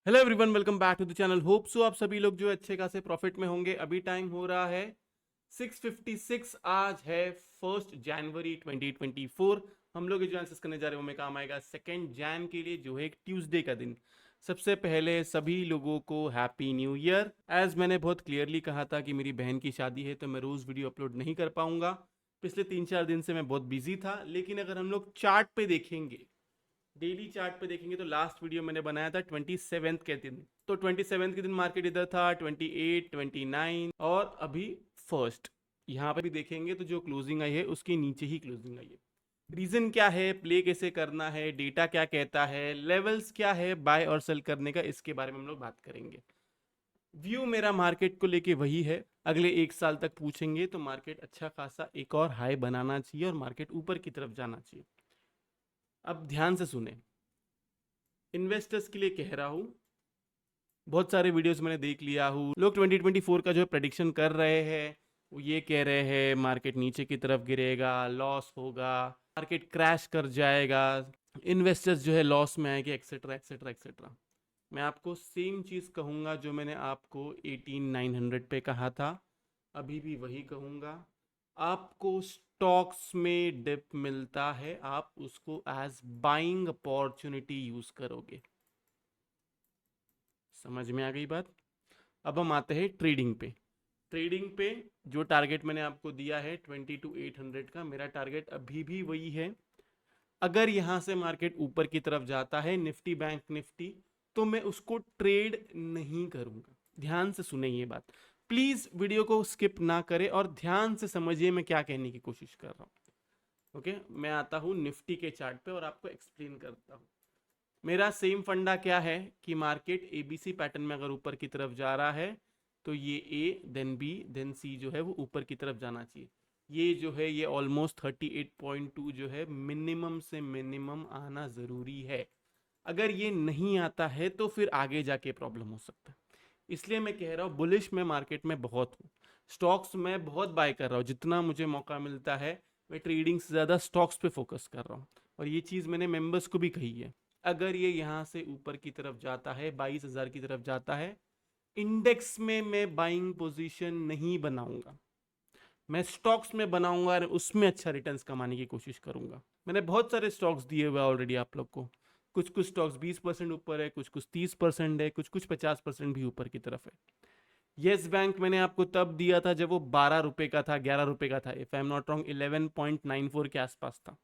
Hello everyone, welcome back to the channel. Hope so आप सभी लोग जो अच्छे खासे प्रॉफिट में होंगे। अभी टाइम हो रहा है 6:56। आज है 1 जनवरी 2024। हम लोग जो आंसर्स करने जा रहे हैं वो में काम आएगा 2 जैन के लिए, जो है एक ट्यूसडे का दिन। सबसे पहले सभी लोगों को हैप्पी न्यू ईयर। एज मैंने बहुत क्लियरली कहा था कि मेरी बहन की शादी है तो मैं रोज़ वीडियो अपलोड नहीं कर पाऊंगा। पिछले 3-4 दिन से मैं बहुत बिजी था। लेकिन अगर हम लोग चार्ट पे देखेंगे, डेली चार्ट पे देखेंगे, तो लास्ट वीडियो मैंने बनाया था 27th के दिन। तो 27th के दिन मार्केट इधर था 28, 29 और अभी फर्स्ट। यहाँ पे भी देखेंगे तो जो क्लोजिंग आई है उसके नीचे ही क्लोजिंग आई है। रीजन क्या है, प्ले कैसे करना है, डेटा क्या कहता है, लेवल्स क्या है बाय और सेल करने का, इसके बारे में हम लोग बात करेंगे। व्यू मेरा मार्केट को लेके वही है। अगले 1 साल तक पूछेंगे तो मार्केट अच्छा खासा एक और हाई बनाना चाहिए और मार्केट ऊपर की तरफ जाना चाहिए। अब ध्यान से सुने, इन्वेस्टर्स के लिए कह रहा हूँ। बहुत सारे वीडियोस मैंने देख लिया हूँ, लोग 2024 का जो है प्रडिक्शन कर रहे हैं। वो ये कह रहे हैं मार्केट नीचे की तरफ गिरेगा, लॉस होगा, मार्केट क्रैश कर जाएगा, इन्वेस्टर्स जो है लॉस में आएंगे, एक्सेट्रा एक्सेट्रा एक्सेट्रा। मैं आपको सेम चीज़ कहूँगा जो मैंने आपको 18,900 पे कहा था, अभी भी वही कहूँगा। आपको स्टॉक्स में डिप मिलता है, आप उसको एज बाइंग अपॉर्चुनिटी यूज़ करोगे। समझ में आ गई बात। अब हम आते हैं ट्रेडिंग पे। ट्रेडिंग पे जो टारगेट मैंने आपको दिया है 22,800 का, मेरा टारगेट अभी भी वही है। अगर यहाँ से मार्केट ऊपर की तरफ जाता है, निफ्टी बैंक निफ्टी, तो मैं उसको ट्रेड नहीं करूँगा। ध्यान से सुने ये बात, प्लीज़ वीडियो को स्किप ना करें और ध्यान से समझिए मैं क्या कहने की कोशिश कर रहा हूँ। ओके, मैं आता हूँ निफ्टी के चार्ट पे और आपको एक्सप्लेन करता हूँ। मेरा सेम फंडा क्या है कि मार्केट एबीसी पैटर्न में अगर ऊपर की तरफ जा रहा है तो ये ए देन बी देन सी जो है वो ऊपर की तरफ जाना चाहिए। ये जो है ये ऑलमोस्ट 38.2 जो है मिनिमम से मिनिमम आना ज़रूरी है। अगर ये नहीं आता है तो फिर आगे जाके प्रॉब्लम हो सकता है। इसलिए मैं कह रहा हूँ बुलिश में मार्केट में बहुत हूँ। स्टॉक्स में बहुत बाय कर रहा हूँ, जितना मुझे मौका मिलता है मैं ट्रेडिंग से ज़्यादा स्टॉक्स पे फोकस कर रहा हूँ। और ये चीज़ मैंने मेंबर्स को भी कही है। अगर ये यहाँ से ऊपर की तरफ जाता है, 22,000 की तरफ जाता है, इंडेक्स में मैं बाइंग पोजीशन नहीं बनाऊंगा, मैं स्टॉक्स में बनाऊंगा और उसमें अच्छा रिटर्न्स कमाने की कोशिश करूंगा। मैंने बहुत सारे स्टॉक्स दिए हुए ऑलरेडी आप लोग को। कुछ कुछ स्टॉक्स 20% ऊपर है, कुछ कुछ 30% है, कुछ कुछ 50% भी ऊपर की तरफ है। येस बैंक मैंने आपको तब दिया था जब वो 12 रुपए का था, 11 रुपए का था, if I am not wrong 11.94 के आसपास था।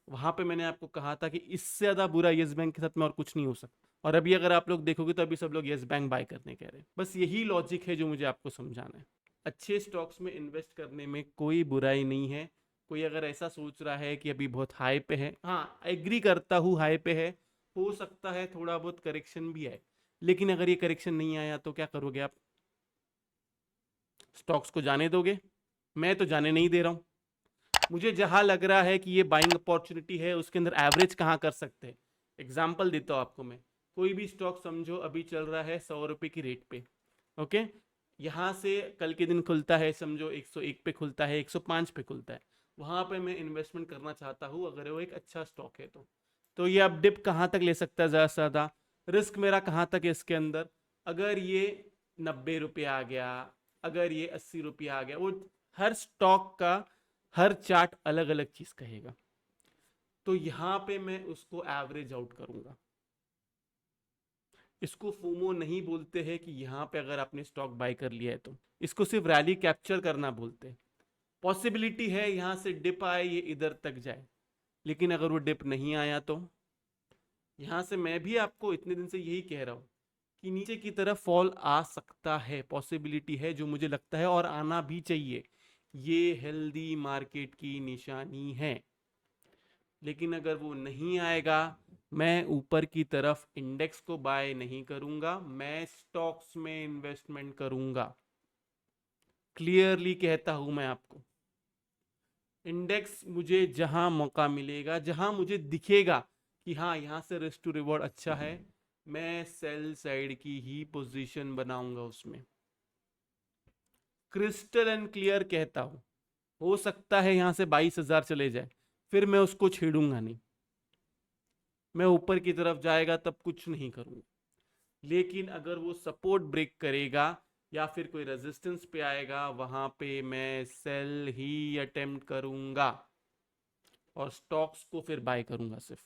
वहां पे मैंने आपको कहा था कि इससे ज्यादा बुरा येस बैंक के साथ में और कुछ नहीं हो सकता। और अभी अगर आप लोग देखोगे तो अभी सब लोग येस बैंक बाय करने कह रहे हैं। बस यही लॉजिक है जो मुझे आपको समझाना है। अच्छे स्टॉक्स में इन्वेस्ट करने में कोई बुराई नहीं है। कोई अगर ऐसा सोच रहा है कि अभी बहुत हाई पे है, हाँ एग्री करता हूँ हाई पे है, हो सकता है थोड़ा बहुत करेक्शन भी आए। लेकिन अगर ये करेक्शन नहीं आया तो क्या करोगे आप? स्टॉक्स को जाने दोगे? मैं तो जाने नहीं दे रहा हूँ। मुझे जहां लग रहा है कि ये बाइंग अपॉर्चुनिटी है उसके अंदर एवरेज कहाँ कर सकते हैं। एग्जाम्पल देता हूँ आपको मैं। कोई भी स्टॉक समझो अभी चल रहा है 100 रुपए की रेट पे। ओके, यहाँ से कल के दिन खुलता है समझो 101 पे खुलता है, 105 पे खुलता है। वहां पे मैं इन्वेस्टमेंट करना चाहता हूँ अगर वो एक अच्छा स्टॉक है तो ये अब डिप कहाँ तक ले सकता है, ज़्यादा से ज़्यादा रिस्क मेरा कहाँ तक है इसके अंदर। अगर ये 90 रुपये आ गया, अगर ये 80 रुपये आ गया, वो हर स्टॉक का हर चार्ट अलग अलग चीज कहेगा। तो यहां पे मैं उसको एवरेज आउट करूंगा। इसको फोमो नहीं बोलते हैं कि यहां पे अगर आपने स्टॉक बाय कर लिया है तो इसको सिर्फ रैली कैप्चर करना बोलते हैं। पॉसिबिलिटी है यहां से डिप आए, ये इधर तक जाए, लेकिन अगर वो डिप नहीं आया तो यहां से मैं भी आपको इतने दिन से यही कह रहा हूं कि नीचे की तरफ फॉल आ सकता है, पॉसिबिलिटी है जो मुझे लगता है और आना भी चाहिए। ये हेल्दी मार्केट की निशानी है। लेकिन अगर वो नहीं आएगा, मैं ऊपर की तरफ इंडेक्स को बाय नहीं करूंगा, मैं स्टॉक्स में इन्वेस्टमेंट करूंगा। क्लियरली कहता हूं मैं आपको, इंडेक्स मुझे जहां मौका मिलेगा, जहां मुझे दिखेगा कि हाँ यहाँ से रिस्क टू रिवॉर्ड अच्छा है, मैं सेल साइड की ही पोजीशन बनाऊंगा उसमें। क्रिस्टल एंड क्लियर कहता हूं, हो सकता है यहां से 22,000 चले जाए, फिर मैं उसको छेड़ूंगा नहीं। मैं ऊपर की तरफ जाएगा तब कुछ नहीं करूंगा। लेकिन अगर वो सपोर्ट ब्रेक करेगा या फिर कोई रेजिस्टेंस पे आएगा, वहां पे मैं सेल ही अटेम्प्ट करूंगा और स्टॉक्स को फिर बाय करूंगा सिर्फ।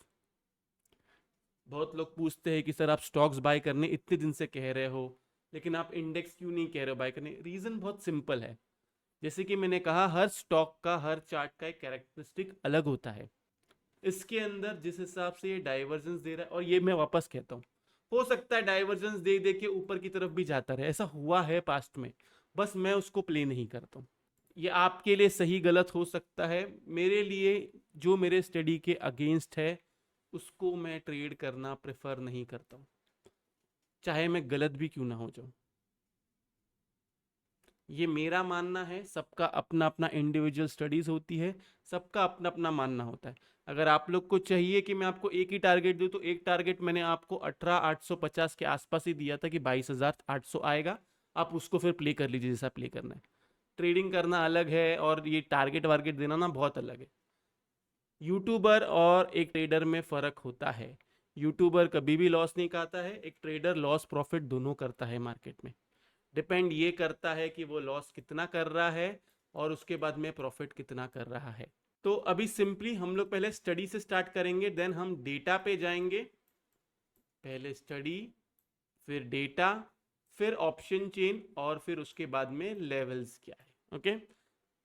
बहुत लोग पूछते हैं कि सर आप स्टॉक्स बाय करने इतने दिन से कह रहे हो, लेकिन आप इंडेक्स क्यों नहीं कह रहे हो बाय करने? रीजन बहुत सिंपल है। जैसे कि मैंने कहा, हर स्टॉक का, हर चार्ट का एक कैरेक्टरिस्टिक अलग होता है। इसके अंदर जिस हिसाब से ये डाइवर्जेंस दे रहा है, और ये मैं वापस कहता हूँ, हो सकता है डाइवर्जेंस दे दे के ऊपर की तरफ भी जाता रहे, ऐसा हुआ है पास्ट में, बस मैं उसको प्ले नहीं करता हूँ। ये आपके लिए सही गलत हो सकता है, मेरे लिए जो मेरे स्टडी के अगेंस्ट है उसको मैं ट्रेड करना प्रेफर नहीं करता हूँ, चाहे मैं गलत भी क्यों ना हो जाऊं। ये मेरा मानना है, सबका अपना अपना इंडिविजुअल स्टडीज होती है, सबका अपना अपना मानना होता है। अगर आप लोग को चाहिए कि मैं आपको एक ही टारगेट दूं, तो एक टारगेट मैंने आपको 18,850 के आसपास ही दिया था कि 22,800 आएगा, आप उसको फिर प्ले कर लीजिए जैसा प्ले करना है। ट्रेडिंग करना अलग है और ये टारगेट वारगेट देना ना बहुत अलग है। यूट्यूबर और एक ट्रेडर में फ़र्क होता है। यूट्यूबर कभी भी लॉस नहीं खाता है, एक ट्रेडर लॉस प्रॉफिट दोनों करता है मार्केट में। डिपेंड ये करता है कि वो लॉस कितना कर रहा है और उसके बाद में प्रॉफिट कितना कर रहा है। तो अभी सिंपली हम लोग पहले स्टडी से स्टार्ट करेंगे, देन हम डेटा पे जाएंगे। पहले स्टडी, फिर डेटा, फिर ऑप्शन चेन, और फिर उसके बाद में लेवल्स क्या है। ओके,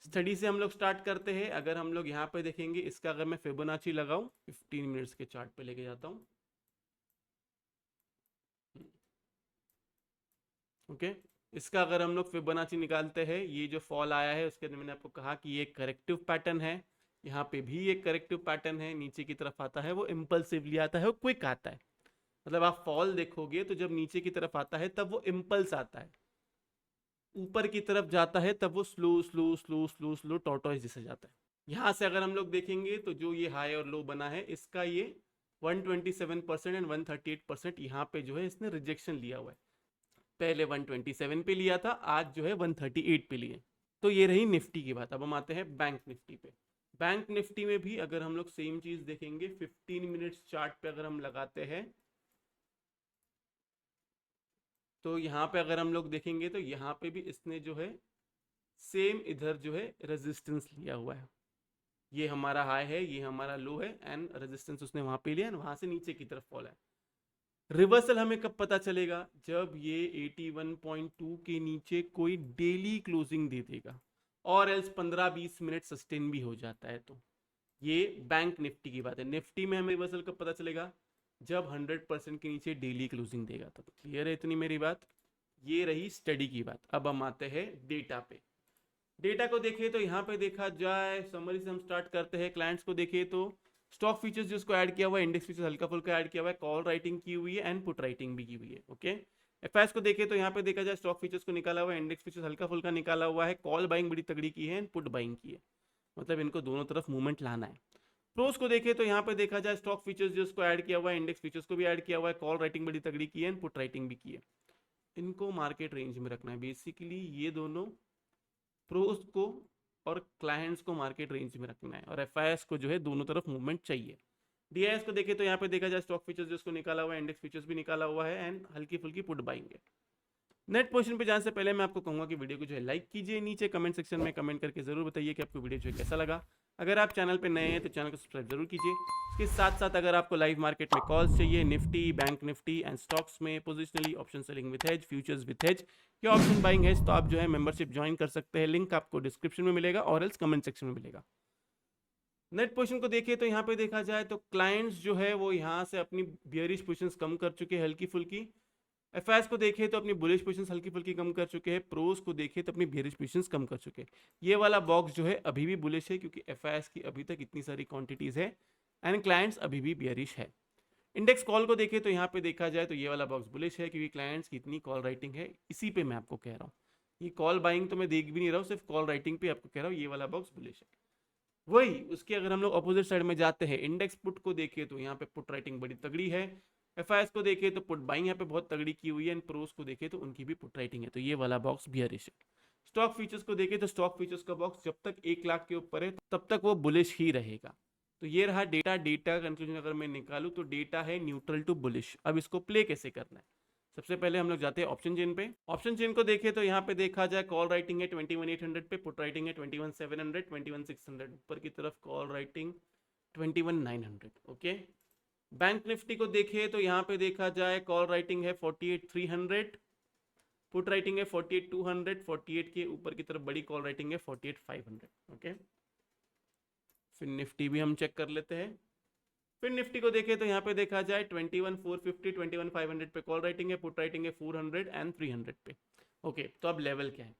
स्टडी से हम लोग स्टार्ट करते हैं। अगर हम लोग यहाँ पे देखेंगे, इसका अगर मैं फिबोनाची लगाऊं, 15 मिनट्स के चार्ट पे लेके जाता हूँ। ओके, इसका अगर हम लोग फिबोनाची निकालते हैं, ये जो फॉल आया है उसके अंदर मैंने आपको कहा कि ये करेक्टिव पैटर्न है, यहाँ पे भी एक करेक्टिव पैटर्न है, नीचे की तरफ आता है वो इम्पल्सिवली आता है, वो क्विक आता है। मतलब आप फॉल देखोगे तो जब नीचे की तरफ आता है तब वो इम्पल्स आता है, ऊपर की तरफ जाता है तब वो slow slow slow slow slow tortoise जैसे जाता है। यहाँ से अगर हम लोग देखेंगे तो जो ये हाई और लो बना है, इसका ये 127% एंड 138% यहाँ पे जो है इसने रिजेक्शन लिया हुआ है। पहले 127 पे लिया था, आज जो है 138 पे लिए। तो ये रही निफ्टी की बात। अब हम आते हैं बैंक निफ्टी पे। बैंक निफ्टी में भी अगर हम लोग सेम चीज देखेंगे, 15 मिनट्स चार्ट पे अगर हम लगाते हैं, तो यहाँ पे अगर हम लोग देखेंगे तो यहाँ पे भी इसने जो है सेम इधर जो है रेजिस्टेंस लिया हुआ है। ये हमारा हाई है, ये हमारा लो है, एंड रेजिस्टेंस उसने वहां पे लिया, वहां से नीचे की तरफ फॉल है। रिवर्सल हमें कब पता चलेगा? जब ये 81.2 के नीचे कोई डेली क्लोजिंग दे देगा, और एल्स 15-20 मिनट सस्टेन भी हो जाता है। तो ये बैंक निफ्टी की बात है। निफ्टी में हमें रिवर्सल कब पता चलेगा? जब 100% के नीचे डेली क्लोजिंग देगा तब। क्लियर है इतनी मेरी बात? ये रही स्टडी की बात। अब हम आते हैं डेटा पे। डेटा को देखें तो यहाँ पे देखा जाए, समरी से हम स्टार्ट करते हैं। क्लाइंट्स को देखें तो स्टॉक फीचर्स जिसको ऐड किया हुआ है, इंडेक्स फीचर्स हल्का फुल्का ऐड किया हुआ है, कॉल राइटिंग की हुई है एंड पुट राइटिंग भी की हुई है। ओके, एफआईएस को देखें तो यहाँ पे देखा जाए स्टॉक फीचर्स को निकाला हुआ है, इंडेक्स फीचर्स हल्का फुल्का निकाला हुआ है, कॉल बाइंग बड़ी तगड़ी की है एंड पुट बाइंग की है। मतलब इनको दोनों तरफ मूवमेंट लाना है। प्रोस को देखें तो यहाँ पे देखा जाए स्टॉक फीचर्स जिसको ऐड किया हुआ है, इंडेक्स फीचर्स को भी ऐड किया हुआ है, कॉल राइटिंग बड़ी तगड़ी की है एंड पुट राइटिंग भी की है। इनको मार्केट रेंज में रखना है बेसिकली। ये दोनों प्रोस को और क्लाइंट्स को मार्केट रेंज में रखना है, और एफआईएस को जो है दोनों तरफ मूवमेंट चाहिए। डीआईएस को देखें तो यहाँ पे देखा जाए स्टॉक फीचर्स जिसको निकाला हुआ है, इंडेक्स फीचर्स भी निकाला हुआ है, एंड हल्की फुल्की पुट बाइंग है। नेट पोजीशन पे जाने से पहले मैं आपको कहूंगा कि वीडियो को जो है लाइक कीजिए, नीचे कमेंट सेक्शन में कमेंट करके जरूर बताइए कि आपको वीडियो जो है कैसा लगा। अगर आप चैनल पे नए हैं तो चैनल को सब्सक्राइब जरूर कीजिए। इसके साथ साथ अगर आपको लाइव मार्केट में कॉल्स चाहिए, Nifty, bank Nifty and stocks में positionally option selling with hedge, futures with hedge या ऑप्शन बाइंग हेज, तो आप जो है मेंबरशिप ज्वाइन कर सकते हैं। लिंक आपको डिस्क्रिप्शन में मिलेगा और एल्स कमेंट सेक्शन में मिलेगा। नेट पोजीशन को देखिए तो यहाँ पे देखा जाए तो क्लाइंट्स जो है वो यहाँ से अपनी बियरिश पोजीशंस कम कर चुके हैं हल्की फुल्की। एफआईएस को देखें तो अपनी बुलिश पोजीशंस हल्की फुल्की कम कर चुके हैं। प्रोस को देखें तो अपनी बेरिश पोजीशंस कम कर चुके हैं। ये वाला बॉक्स जो है अभी भी बुलिश है, क्योंकि एफआईएस की अभी तक इतनी सारी क्वांटिटीज है एंड क्लाइंट्स अभी भी बियरिश है। इंडेक्स कॉल को देखें तो यहाँ पे देखा जाए तो ये वाला बॉक्स बुलिश है, क्योंकि क्लाइंट्स की इतनी कॉल राइटिंग है। इसी पे मैं आपको कह रहा हूँ, ये कॉल बाइंग तो मैं देख भी नहीं रहा हूँ, सिर्फ कॉल राइटिंग पे आपको कह रहा हूँ ये वाला बॉक्स बुलिश है। वही उसके अगर हम लोग अपोजिट साइड में जाते हैं, इंडेक्स पुट को देखें तो यहाँ पे पुट राइटिंग बड़ी तगड़ी है। एफआईएस को देखें तो पुट बाइंग यहाँ पे बहुत तगड़ी की हुई है, एंड प्रोस को देखें तो उनकी भी पुट राइटिंग है। तो ये वाला बॉक्स बियरिश है। स्टॉक फीचर्स को देखें तो स्टॉक फीचर्स का बॉक्स जब तक 1 लाख के ऊपर है तब तक वो बुलिश ही रहेगा। तो ये रहा डेटा। डेटा कंक्लूजन अगर मैं निकालूं तो डेटा है न्यूट्रल टू बुलिश। अब इसको प्ले कैसे करना है? सबसे पहले हम लोग जाते हैं ऑप्शन चेन पे। ऑप्शन चेन को देखें तो यहाँ पे देखा जाए कॉल राइटिंग है 21,800 पे, पुट राइटिंग है 21,700, 21,600, ऊपर की तरफ call writing 21,900। Okay, bank Nifty को देखें तो यहाँ पे देखा जाए कॉल राइटिंग है 48,300, पुट राइटिंग है 48,200, 48 के ऊपर की तरफ बड़ी कॉल राइटिंग है 48,500। ओके, फिर निफ्टी भी हम चेक कर लेते हैं। फिर निफ्टी को देखें तो यहाँ पे देखा जाए 21,450, 21,500 पे कॉल राइटिंग है, पुट राइटिंग है 400 एंड 300 पे। ओके, तो अब लेवल क्या है?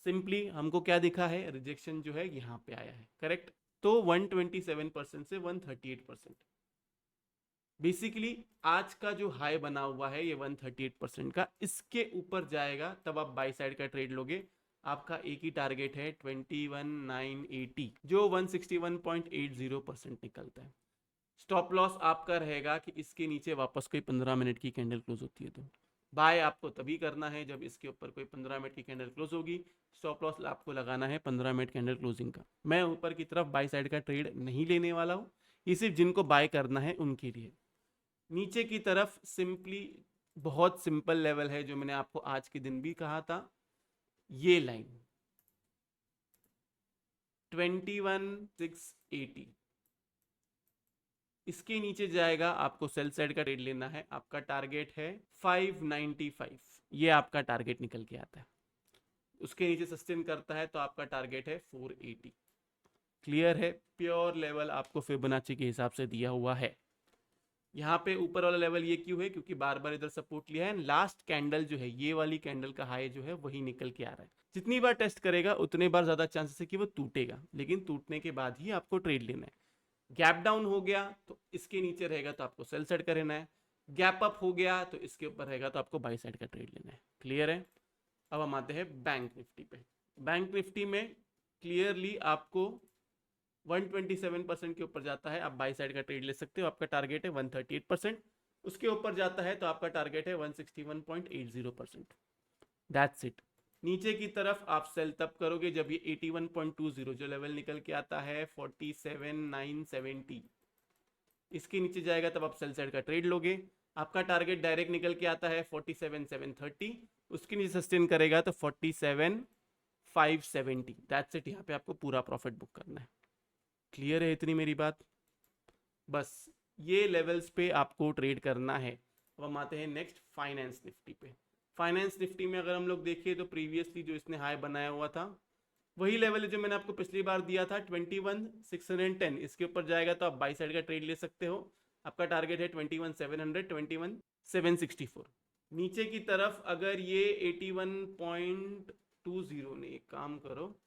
सिंपली हमको क्या दिखा है, रिजेक्शन जो है यहाँ पे आया है, करेक्ट। तो 127% से 138%। बेसिकली आज का जो हाई बना हुआ है ये 138% का, इसके ऊपर जाएगा तब आप बाई साइड का ट्रेड लोगे। आपका एक ही टारगेट है 21,980 जो 161.80% निकलता है। स्टॉप लॉस आपका रहेगा कि इसके नीचे वापस कोई 15 मिनट की कैंडल क्लोज होती है तो बाय आपको तभी करना है जब इसके ऊपर कोई 15 मिनट की कैंडल क्लोज होगी। स्टॉप लॉस आपको लगाना है 15 मिनट कैंडल क्लोजिंग का। मैं ऊपर की तरफ बाय साइड का ट्रेड नहीं लेने वाला हूँ, ये सिर्फ जिनको बाय करना है उनके लिए। नीचे की तरफ सिंपली बहुत सिंपल लेवल है जो मैंने आपको आज के दिन भी कहा था, ये लाइन 21,680, इसके नीचे जाएगा आपको सेल साइड का ट्रेड लेना है। आपका टारगेट है 595, ये आपका टारगेट निकल के आता है। उसके नीचे सस्टेन करता है तो आपका टारगेट है 480। क्लियर है? प्योर लेवल आपको फिबोनाची के हिसाब से दिया हुआ है। यहाँ पे ऊपर वाला लेवल ये क्यों है? क्योंकि बार बार इधर सपोर्ट लिया है। लास्ट कैंडल जो है, ये वाली कैंडल का हाई जो है वही निकल के आ रहा है। जितनी बार टेस्ट करेगा उतने बार ज्यादा चांसेस है कि वो टूटेगा, लेकिन टूटने के बाद ही आपको ट्रेड लेना है। गैप डाउन हो गया तो इसके नीचे रहेगा तो आपको सेल साइड का रहना है। गैप अप हो गया तो इसके ऊपर रहेगा तो आपको बाई साइड का ट्रेड लेना है। क्लियर है? अब हम आते हैं बैंक निफ्टी पे। बैंक निफ्टी में क्लियरली आपको 127% के ऊपर जाता है, आप बाई साइड का ट्रेड ले सकते हो। आपका टारगेट है 138%। उसके ऊपर जाता है तो आपका टारगेट है 161.80%। That's it. नीचे की तरफ आप सेल तब करोगे जब ये 81.20 जो लेवल निकल के आता है 47,970, इसके नीचे जाएगा तब आप सेल साइड का ट्रेड लोगे। आपका टारगेट डायरेक्ट निकल के आता है 47,730, उसके नीचे सस्टेन करेगा तो 47,570। That's it. यहाँ पे आपको पूरा प्रॉफिट बुक करना है। क्लियर है इतनी मेरी बात? बस ये लेवल्स पे आपको ट्रेड करना है। अब हम आते हैं नेक्स्ट फाइनेंस निफ्टी पे। फाइनेंस निफ्टी में अगर हम लोग देखें तो प्रीवियसली जो इसने हाई बनाया हुआ था वही लेवल है जो मैंने आपको पिछली बार दिया था 21,610। इसके ऊपर जाएगा तो आप बाई साइड का ट्रेड ले सकते हो। आपका टारगेट है 21,700, 21,764। नीचे की तरफ अगर ये 81.20 ने, एक काम करो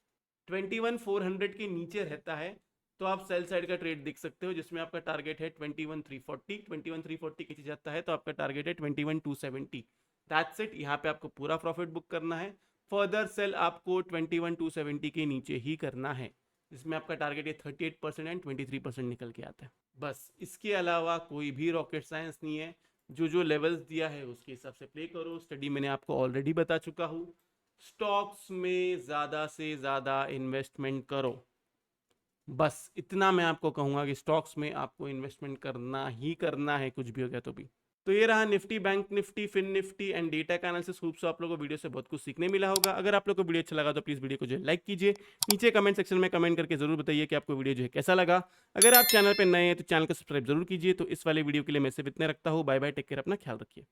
21,400 के नीचे रहता है तो आप सेल साइड का ट्रेड देख सकते हो, जिसमें आपका टारगेट है 21,340। 21,340 नीचे जाता है तो आपका टारगेट है 21,270। That's it. यहाँ पे आपको पूरा प्रॉफिट बुक करना है। फर्दर सेल आपको 21,270 के नीचे ही करना है, जिसमें आपका टारगेट है 38% एंड 23% निकल के आता है। बस इसके अलावा कोई भी रॉकेट साइंस नहीं है। जो लेवल्स दिया है उसके हिसाब से प्ले करो। स्टडी मैंने आपको ऑलरेडी बता चुका हूँ। स्टॉक्स में ज़्यादा से ज़्यादा इन्वेस्टमेंट करो, बस इतना मैं आपको कहूँगा कि स्टॉक्स में आपको इन्वेस्टमेंट करना ही करना है, कुछ भी हो गया तो भी। तो ये रहा Nifty, bank Nifty, fin Nifty and data का एनालिसिस। होप सो आप लोगों को वीडियो से बहुत कुछ सीखने मिला होगा। अगर आप लोग को वीडियो अच्छा लगा तो प्लीज़ वीडियो को जो है लाइक कीजिए। नीचे कमेंट सेक्शन में कमेंट करके जरूर बताइए कि आपको वीडियो जो है कैसा लगा। अगर आप चैनल पर नए हैं तो चैनल को सब्सक्राइब जरूर कीजिए। तो इस वाले वीडियो के लिए मैं सिर्फ इतने रखता हूँ। बाय बाय, टेक केयर, अपना ख्याल रखिए।